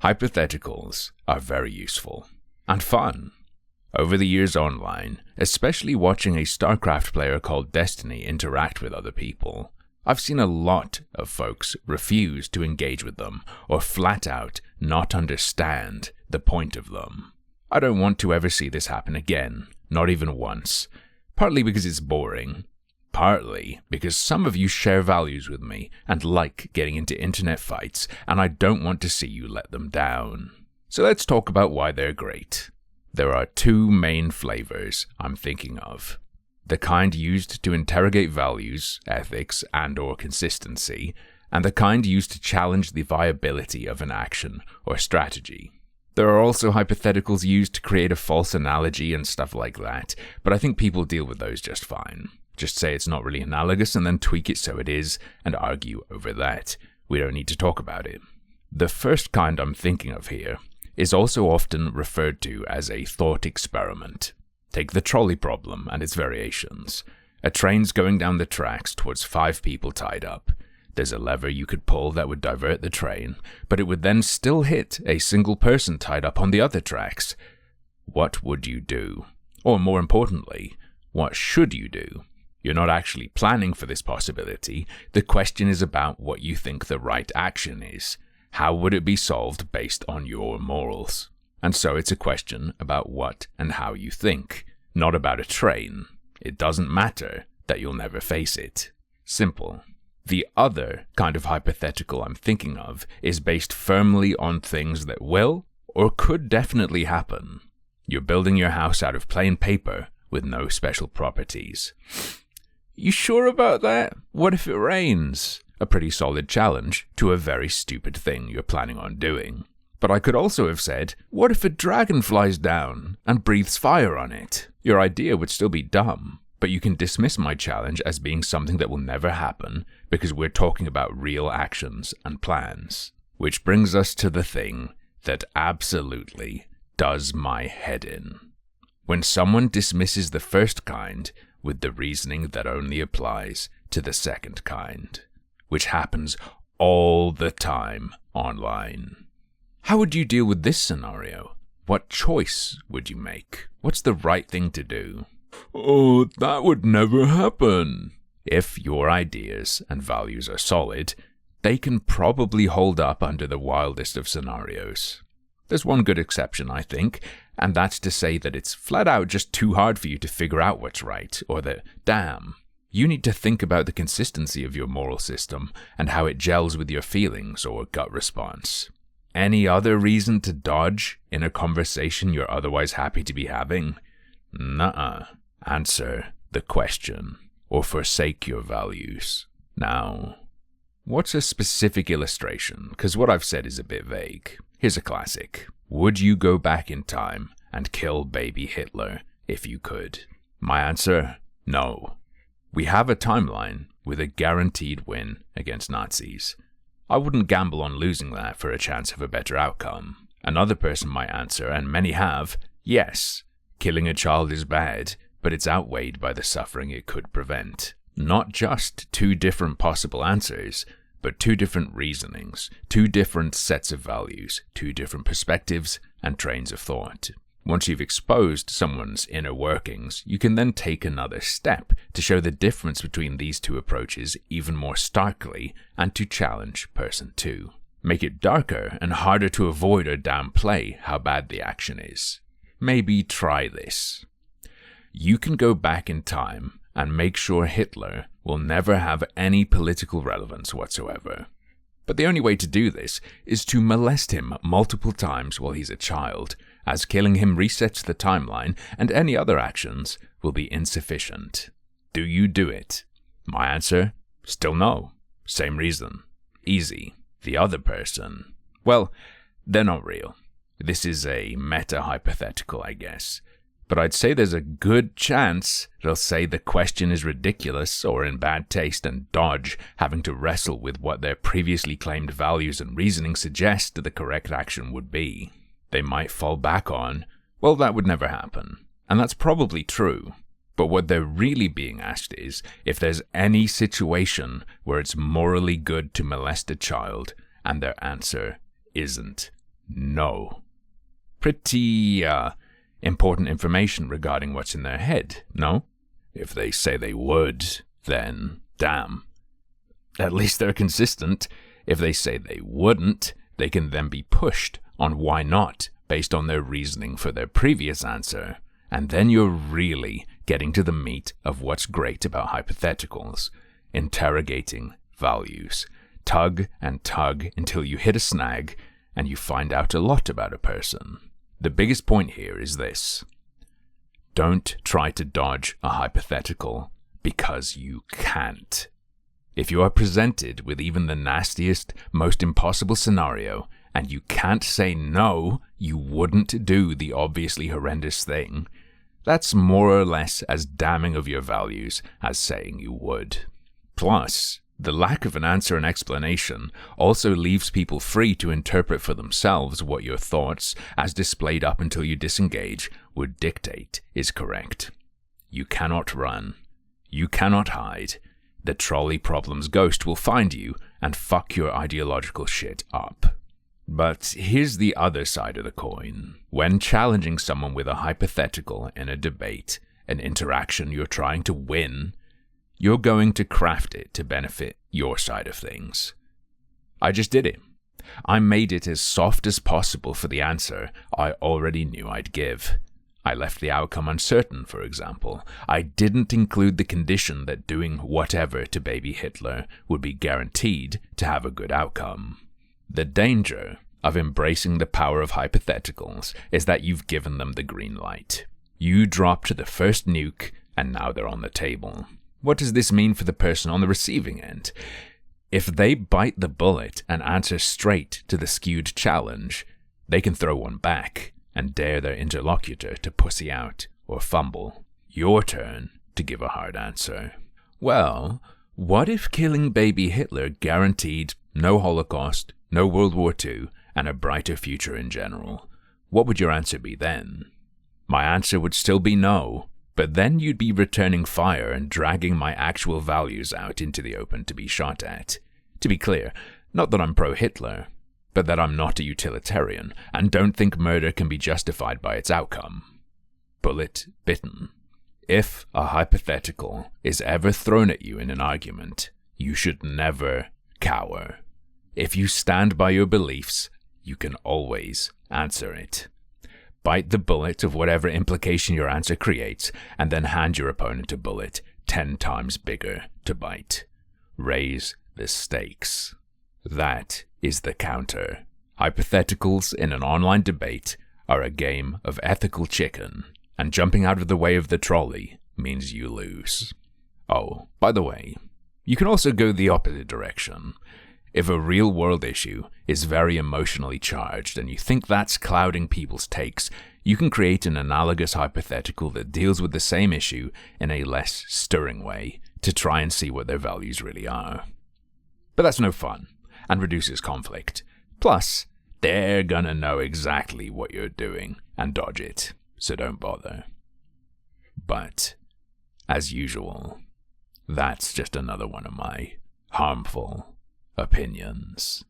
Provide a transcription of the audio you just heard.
Hypotheticals are very useful and fun. Over the years online, especially watching a StarCraft player called Destiny interact with other people, I've seen a lot of folks refuse to engage with them or flat out not understand the point of them. I don't want to ever see this happen again, not even once, partly because it's boring, partly because some of you share values with me and like getting into internet fights, and I don't want to see you let them down. So let's talk about why they're great. There are two main flavors I'm thinking of. The kind used to interrogate values, ethics, and/or consistency, and the kind used to challenge the viability of an action or strategy. There are also hypotheticals used to create a false analogy and stuff like that, but I think people deal with those just fine. Just say it's not really analogous and then tweak it so it is, and argue over that. We don't need to talk about it. The first kind I'm thinking of here is also often referred to as a thought experiment. Take the trolley problem and its variations. A train's going down the tracks towards 5 people tied up. There's a lever you could pull that would divert the train, but it would then still hit a single person tied up on the other tracks. What would you do? Or more importantly, what should you do? You're not actually planning for this possibility. The question is about what you think the right action is. How would it be solved based on your morals? And so it's a question about what and how you think, not about a train. It doesn't matter that you'll never face it. Simple. The other kind of hypothetical I'm thinking of is based firmly on things that will or could definitely happen. You're building your house out of plain paper with no special properties. You sure about that? What if it rains? A pretty solid challenge to a very stupid thing you're planning on doing. But I could also have said, what if a dragon flies down and breathes fire on it? Your idea would still be dumb, but you can dismiss my challenge as being something that will never happen because we're talking about real actions and plans. Which brings us to the thing that absolutely does my head in. When someone dismisses the first kind with the reasoning that only applies to the second kind, which happens all the time online. How would you deal with this scenario? What choice would you make? What's the right thing to do? Oh, that would never happen. If your ideas and values are solid, they can probably hold up under the wildest of scenarios. There's one good exception, I think, and that's to say that it's flat out just too hard for you to figure out what's right, or that, damn, you need to think about the consistency of your moral system and how it gels with your feelings or gut response. Any other reason to dodge in a conversation you're otherwise happy to be having? Nuh-uh. Answer the question, or forsake your values. Now, what's a specific illustration? Because what I've said is a bit vague. Here's a classic. Would you go back in time and kill baby Hitler if you could? My answer, no. We have a timeline with a guaranteed win against Nazis. I wouldn't gamble on losing that for a chance of a better outcome. Another person might answer, and many have, yes, killing a child is bad, but it's outweighed by the suffering it could prevent. Not just two different possible answers, but two different reasonings, two different sets of values, two different perspectives and trains of thought. Once you've exposed someone's inner workings, you can then take another step to show the difference between these two approaches even more starkly and to challenge person 2. Make it darker and harder to avoid or downplay how bad the action is. Maybe try this. You can go back in time and make sure Hitler will never have any political relevance whatsoever. But the only way to do this is to molest him multiple times while he's a child, as killing him resets the timeline and any other actions will be insufficient. Do you do it? My answer? Still no. Same reason. Easy. The other person? Well, they're not real. This is a meta-hypothetical, I guess. But I'd say there's a good chance they'll say the question is ridiculous or in bad taste and dodge having to wrestle with what their previously claimed values and reasoning suggest the correct action would be. They might fall back on, well, that would never happen. And that's probably true. But what they're really being asked is if there's any situation where it's morally good to molest a child, and their answer isn't no. Pretty, important information regarding what's in their head, no? If they say they would, then damn. At least they're consistent. If they say they wouldn't, they can then be pushed on why not, based on their reasoning for their previous answer. And then you're really getting to the meat of what's great about hypotheticals. Interrogating values. Tug and tug until you hit a snag and you find out a lot about a person. The biggest point here is this. Don't try to dodge a hypothetical because you can't. If you are presented with even the nastiest, most impossible scenario, and you can't say no, you wouldn't do the obviously horrendous thing, that's more or less as damning of your values as saying you would. Plus, the lack of an answer and explanation also leaves people free to interpret for themselves what your thoughts, as displayed up until you disengage, would dictate is correct. You cannot run. You cannot hide. The trolley problem's ghost will find you and fuck your ideological shit up. But here's the other side of the coin. When challenging someone with a hypothetical in a debate, an interaction you're trying to win, you're going to craft it to benefit your side of things. I just did it. I made it as soft as possible for the answer I already knew I'd give. I left the outcome uncertain, for example. I didn't include the condition that doing whatever to baby Hitler would be guaranteed to have a good outcome. The danger of embracing the power of hypotheticals is that you've given them the green light. You dropped the first nuke, and now they're on the table. What does this mean for the person on the receiving end? If they bite the bullet and answer straight to the skewed challenge, they can throw one back and dare their interlocutor to pussy out or fumble. Your turn to give a hard answer. Well, what if killing baby Hitler guaranteed no Holocaust, no World War II, and a brighter future in general? What would your answer be then? My answer would still be no, but then you'd be returning fire and dragging my actual values out into the open to be shot at. To be clear, not that I'm pro-Hitler, but that I'm not a utilitarian and don't think murder can be justified by its outcome. Bullet bitten. If a hypothetical is ever thrown at you in an argument, you should never cower. If you stand by your beliefs, you can always answer it. Bite the bullet of whatever implication your answer creates, and then hand your opponent a bullet 10 times bigger to bite. Raise the stakes. That is the counter. Hypotheticals in an online debate are a game of ethical chicken, and jumping out of the way of the trolley means you lose. Oh, by the way, you can also go the opposite direction. If a real-world issue is very emotionally charged and you think that's clouding people's takes, you can create an analogous hypothetical that deals with the same issue in a less stirring way to try and see what their values really are. But that's no fun and reduces conflict. Plus, they're gonna know exactly what you're doing and dodge it, so don't bother. But, as usual, that's just another one of my harmful opinions.